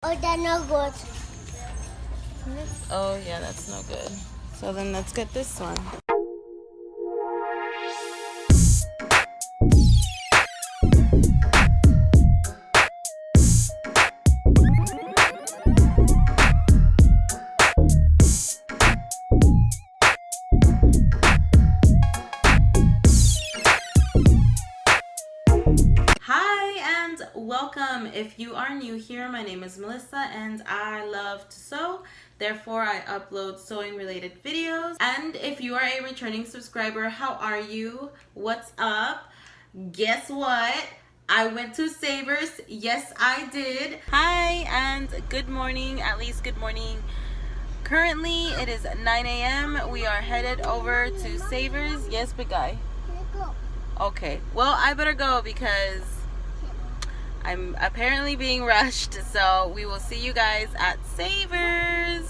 Oh, that's no good. Oh yeah, that's no good. So then let's get this one. Hi and welcome. If you are new here, my name is Melissa and I love to sew. Therefore, I upload sewing related videos. And if you are a returning subscriber, how are you? What's up? Guess what? I went to Savers. Yes, I did. Hi and good morning. At least good morning. Currently, it is 9 a.m. We are headed over to Savers. Yes, big guy. Okay. Well, I better go because I'm apparently being rushed, so we will see you guys at Savers.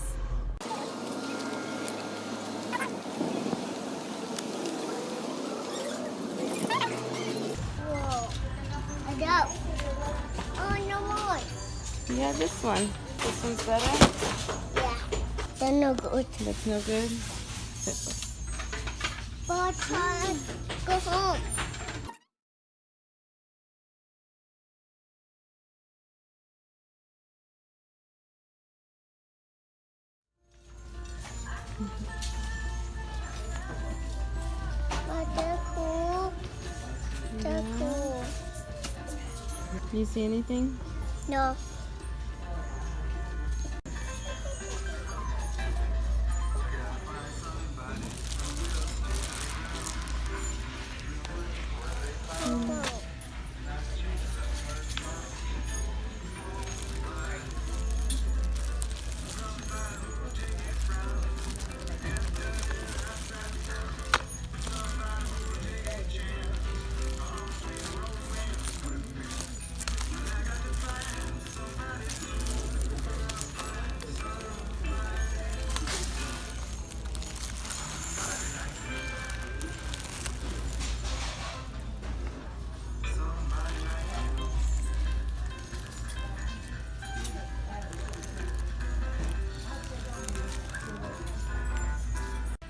Whoa. I got. Oh, no more. Yeah, this one. This one's better. Yeah. That's no good. That's no good. But go home. But they're cool. They're cool. You see anything? No.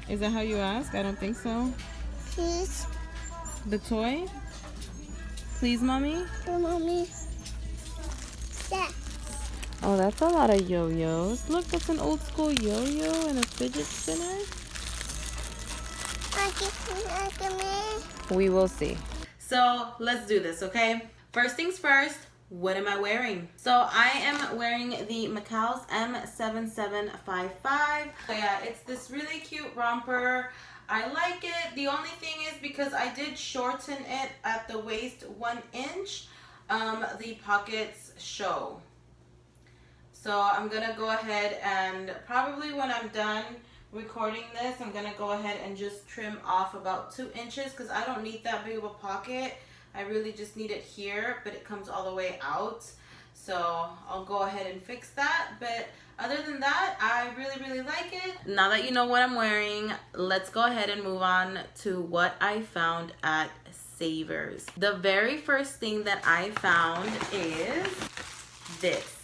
Is that how you ask? I don't think so. Please. The toy? Please, mommy? The mommy. Yeah. Oh, that's a lot of yo-yos. Look, that's an old school yo-yo and a fidget spinner. We will see. So let's do this, okay? First things first, what am I wearing? So I am wearing the McCall's M7755. So yeah, it's this really cute romper. I like it. The only thing is because I did shorten it at the waist 1 inch, the pockets show. So I'm gonna go ahead and probably when I'm done recording this, I'm gonna go ahead and just trim off about 2 inches because I don't need that big of a pocket. I really just need it here, but it comes all the way out. So I'll go ahead and fix that. But other than that, I really like it. Now that you know what I'm wearing, let's go ahead and move on to what I found at Savers. The very first thing that I found is this.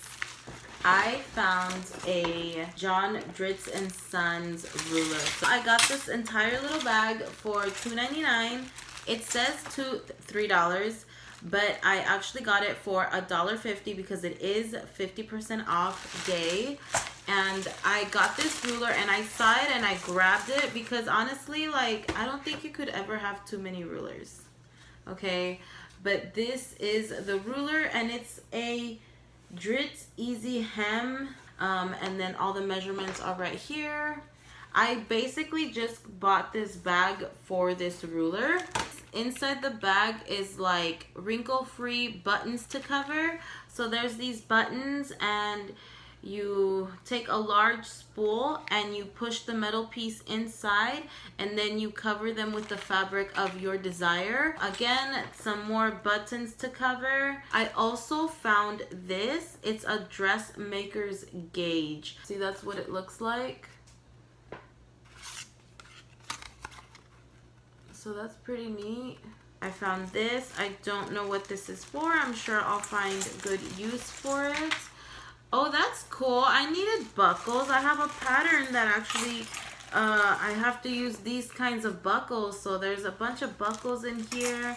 I found a John Dritz & Sons ruler. So I got this entire little bag for $2.99. It says $3, but I actually got it for $1.50 because it is 50% off day. And I got this ruler and I saw it and I grabbed it because honestly, like, I don't think you could ever have too many rulers. Okay, but this is the ruler and it's a Dritz Easy Hem, and then all the measurements are right here. I basically just bought this bag for this ruler. Inside the bag is like wrinkle-free buttons to cover. So there's these buttons and you take a large spool and you push the metal piece inside and then you cover them with the fabric of your desire. Again, some more buttons to cover. I also found this. It's a dressmaker's gauge. See, that's what it looks like. So that's pretty neat. I found this. I don't know what this is for. I'm sure I'll find good use for it. Oh, that's cool. I needed buckles. I have a pattern that actually I have to use these kinds of buckles. So there's a bunch of buckles in here.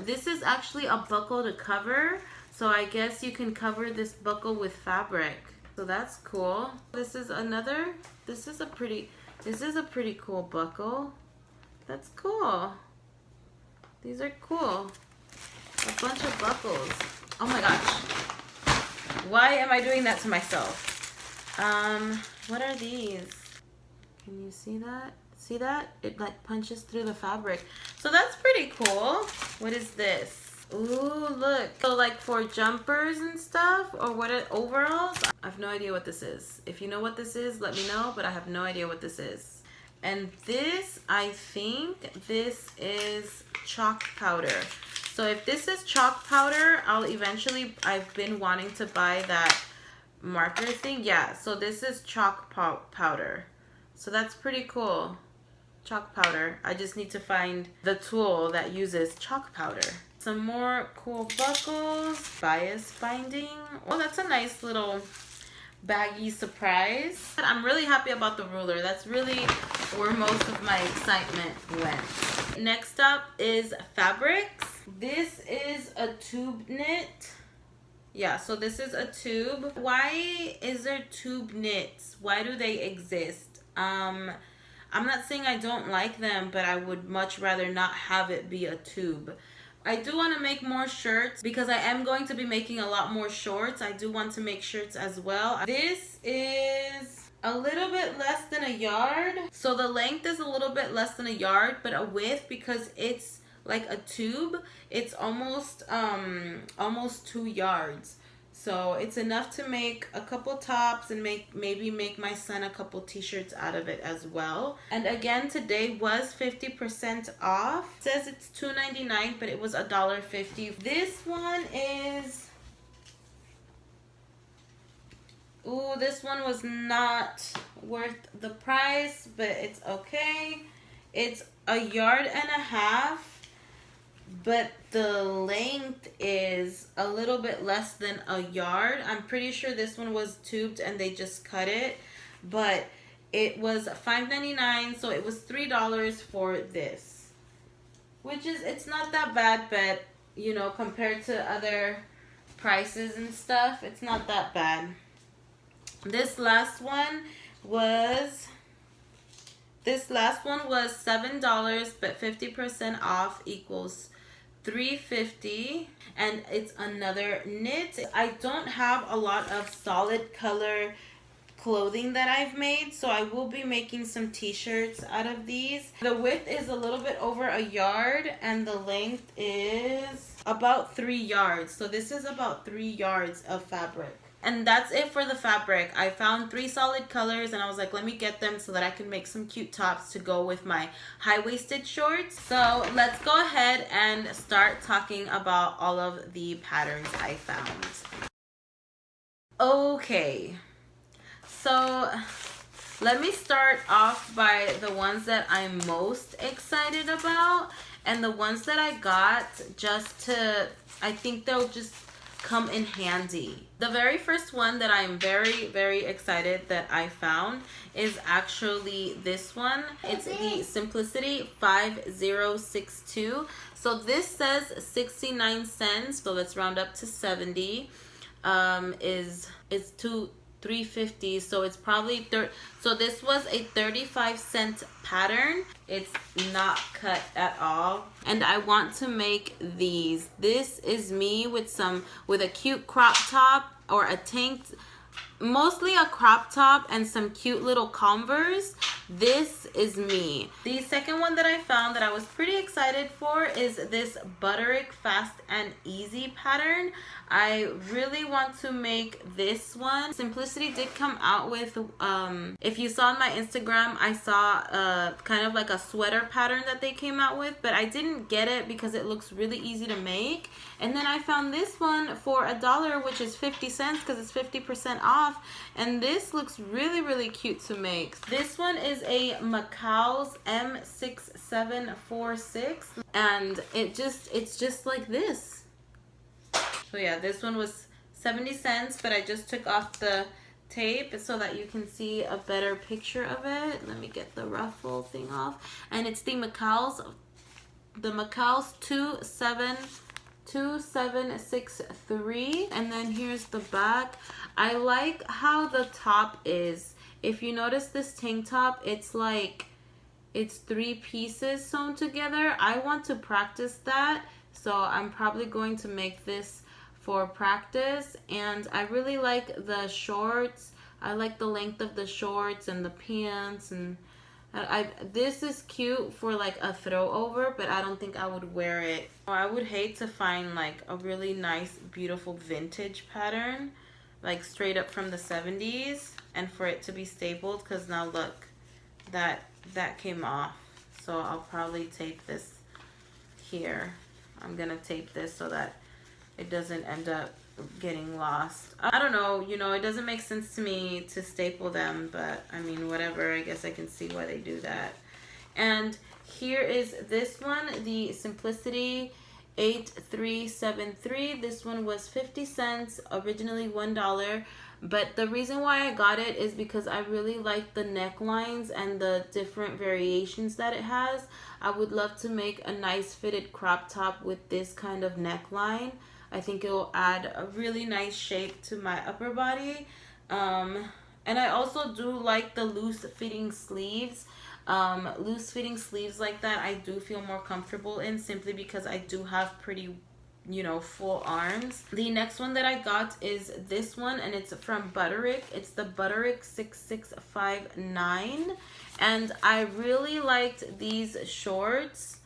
This is actually a buckle to cover. So I guess you can cover this buckle with fabric. So that's cool. This is a pretty cool buckle. That's cool. These are cool. A bunch of buckles. Oh my gosh. Why am I doing that to myself? What are these? Can you see that? See that? It like punches through the fabric. So that's pretty cool. What is this? Ooh, look. So like for jumpers and stuff, or what are overalls? I have no idea what this is. If you know what this is, let me know, but I have no idea what this is. And this, I think this is chalk powder. So if this is chalk powder, I've been wanting to buy that marker thing. Yeah, so this is chalk powder. So that's pretty cool. Chalk powder. I just need to find the tool that uses chalk powder. Some more cool buckles. Bias binding. Oh, that's a nice little baggy surprise. I'm really happy about the ruler. That's really where most of my excitement went. Next up is fabrics. This is a tube knit. Yeah, so this is a tube. Why is there tube knits? Why do they exist? I'm not saying I don't like them, but I would much rather not have it be a tube. I do want to make more shirts because I am going to be making a lot more shorts. I do want to make shirts as well. This is a little bit less than a yard. So the length is a little bit less than a yard, but a width, because it's like a tube, it's almost 2 yards. So it's enough to make a couple tops and maybe make my son a couple t-shirts out of it as well. And again, today was 50% off. It says it's $2.99, but it was $1.50. This one is, ooh, this one was not worth the price, but it's okay. It's 1.5 yards, but the length is a little bit less than a yard. I'm pretty sure this one was tubed and they just cut it, but it was $5.99, so it was $3 for this, which is, it's not that bad, but you know, compared to other prices and stuff, it's not that bad. This last one was $7, but 50% off equals $3.50, and it's another knit. I don't have a lot of solid color clothing that I've made, so I will be making some t-shirts out of these. The width is a little bit over a yard and the length is about 3 yards. So this is about 3 yards of fabric. And that's it for the fabric. I found 3 solid colors and I was like, let me get them so that I can make some cute tops to go with my high-waisted shorts. So let's go ahead and start talking about all of the patterns I found. Okay, so let me start off by the ones that I'm most excited about and the ones that I got just to, I think they'll just come in handy. The very first one that I'm very, very excited that I found is actually this one. It's the Simplicity 5062. So this says 69 cents, so let's round up to 70. Is to $3.50, so it's probably so this was a 35-cent pattern. It's not cut at all, and I want to make these. This is me with a cute crop top or a tank, mostly a crop top and some cute little Converse. This is me. The second one that I found that I was pretty excited for is this Butterick Fast and Easy pattern. I really want to make this one. Simplicity did come out with, if you saw on my Instagram, I saw kind of like a sweater pattern that they came out with, but I didn't get it because it looks really easy to make. And then I found this one for $1, which is 50 cents because it's 50% off. And this looks really, really cute to make. This one is a Macau's M6746, and it's just like this. So yeah, this one was 70 cents, but I just took off the tape so that you can see a better picture of it. Let me get the ruffle thing off. And it's the Macau's 2763, and then here's the back. I like how the top is. If you notice this tank top, it's like it's 3 pieces sewn together. I want to practice that, so I'm probably going to make this for practice. And I really like the shorts. I like the length of the shorts and the pants, and this is cute for like a throw over, but I don't think I would wear it. I would hate to find like a really nice, beautiful vintage pattern, like straight up from the 70s, and for it to be stapled, because now look, that came off. So I'll probably tape this here. I'm gonna tape this so that it doesn't end up getting lost. I don't know, you know, it doesn't make sense to me to staple them, but I mean, whatever. I guess I can see why they do that. And here is this one, the Simplicity 8373. This one was 50 cents, originally $1. But the reason why I got it is because I really like the necklines and the different variations that it has. I would love to make a nice fitted crop top with this kind of neckline. I think it will add a really nice shape to my upper body. And I also do like the loose fitting sleeves. Loose fitting sleeves like that I do feel more comfortable in, simply because I do have pretty, you know, full arms. The next one that I got is this one, and it's from Butterick. It's the Butterick 6659, and I really liked these shorts.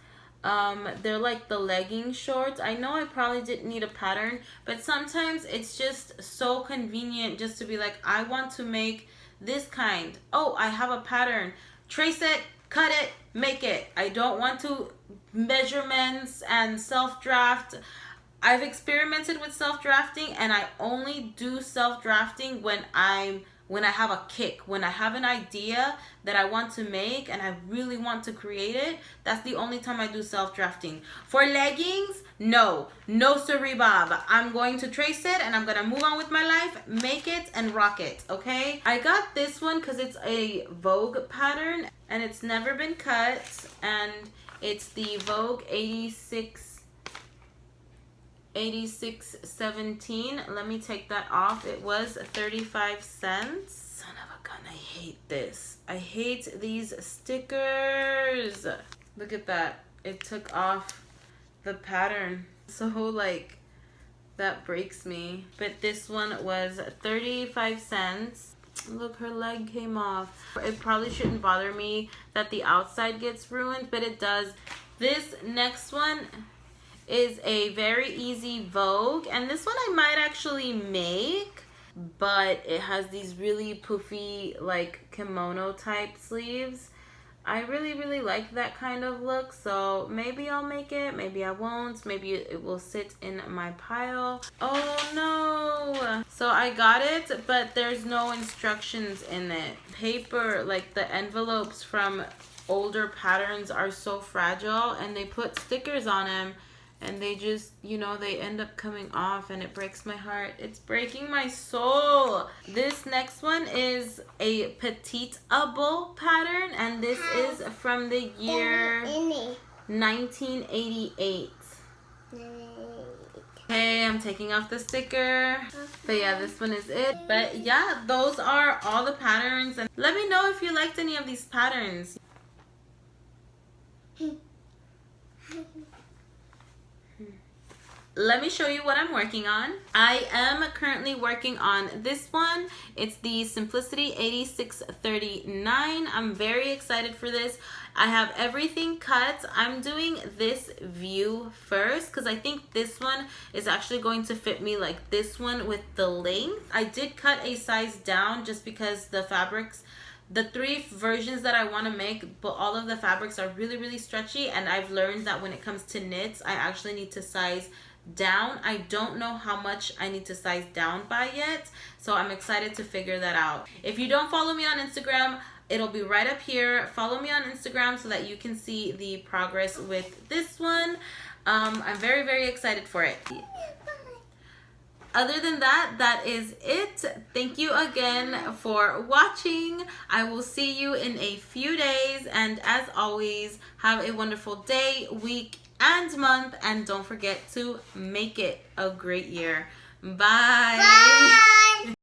They're like the legging shorts. I know I probably didn't need a pattern, but sometimes it's just so convenient just to be like, I want to make this kind. Oh, I have a pattern. Trace it, cut it, make it. I don't want to measurements and self-draft. I've experimented with self-drafting, and I only do self-drafting when I have a kick, when I have an idea that I want to make and I really want to create it. That's the only time I do self-drafting. For leggings, no siree bob. I'm going to trace it and I'm gonna move on with my life, make it and rock it, okay? I got this one because it's a Vogue pattern and it's never been cut, and it's the Vogue 8617. Let me take that off. It was 35 cents. Son of a gun, I hate this. I hate these stickers. Look at that. It took off the pattern. So like, that breaks me. But this one was 35 cents. Look, her leg came off. It probably shouldn't bother me that the outside gets ruined, but it does. This next one is a very easy Vogue, and this one I might actually make, but it has these really poofy like kimono type sleeves. I really like that kind of look, so maybe I'll make it, maybe I won't, maybe it will sit in my pile. Oh no! So I got it, but there's no instructions in it. Paper, like the envelopes from older patterns, are so fragile, and they put stickers on them, and they just, you know, they end up coming off, and it breaks my heart. It's breaking my soul. This next one is a petite-able pattern, and this is from the year 1988. Okay, I'm taking off the sticker. But yeah, this one is it. But yeah, those are all the patterns. And let me know if you liked any of these patterns. Let me show you what I'm working on. I am currently working on this one. It's the Simplicity 8639. I'm very excited for this. I have everything cut. I'm doing this view first because I think this one is actually going to fit me like this one with the length. I did cut a size down just because the fabrics, the 3 versions that I want to make, but all of the fabrics are really stretchy, and I've learned that when it comes to knits, I actually need to size down. I don't know how much I need to size down by yet, so I'm excited to figure that out. If you don't follow me on Instagram, it'll be right up here. Follow me on Instagram so that you can see the progress with this one. I'm very excited for it. other than that, that is it. Thank you again for watching. I will see you in a few days. And as always, have a wonderful day, week, and month. And don't forget to make it a great year. Bye. Bye.